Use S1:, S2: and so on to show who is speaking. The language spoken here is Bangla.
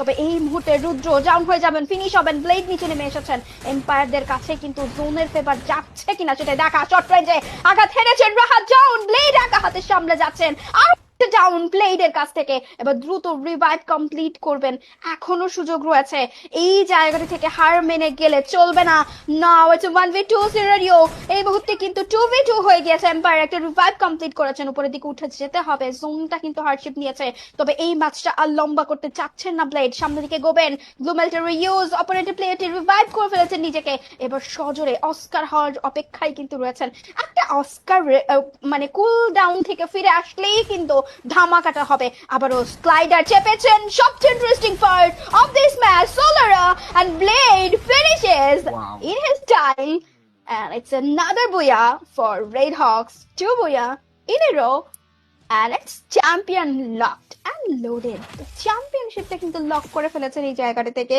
S1: তবে এই মুহূর্তে রুদ্র ডাউন হয়ে যাবেন, ফিনিশ হবেন, ব্লেড নিচে নেমে এসেছেন। এম্পায়ারদের কাছে কিন্তু জোনের ফেভার যাচ্ছে কিনা সেটা দেখা। শর্ট রেঞ্জে আঘাত হেরেছেন রাহাত, ডাউন, ব্লেড একা হাতে সামলে যাচ্ছেন। আর ডাউন ব্লেডের কাছ থেকে এবার দ্রুত রিভাইভ কমপ্লিট করবেন, এখনো সুযোগ রয়েছে। এই জায়গাটি থেকে হার মেনে গেলে চলবে না। Now it's 1v2 scenario. এই মুহূর্তে কিন্তু 2v2 হয়ে গিয়েছে। এম্পায়ার একটা রিভাইভ কমপ্লিট করেছেন, উপরের দিকে উঠে যেতে হবে। জোনটা কিন্তু হার্ডশিপ নিয়েছে, তবে এই ম্যাচটা আর লম্বা করতে চাচ্ছেন না ব্লেড। সামনের দিকে গোবেন, গ্লুমেল্টের ইউজ, অপোনেন্টের প্লেয়ারটি রিভাইভ করে ফেলেছেন নিজেকে। এবার সজোরে অস্কার হওয়ার অপেক্ষায় কিন্তু রয়েছেন। একটা অস্কার মানে কুল ডাউন থেকে ফিরে আসলেই কিন্তু ধামাকাটা হবে। আবারও স্লাইডার চেপেছেন, সবচেয়ে interesting part of this match. সোলারা and Blade finishes
S2: Wow.
S1: in his time, and it's another booyah for Red Hawks. 2 booyah in a row, and it's champion locked and loaded. তো চ্যাম্পিয়নশিপটা কিন্তু লক করে ফেলেছেন এই জায়গাটা থেকে।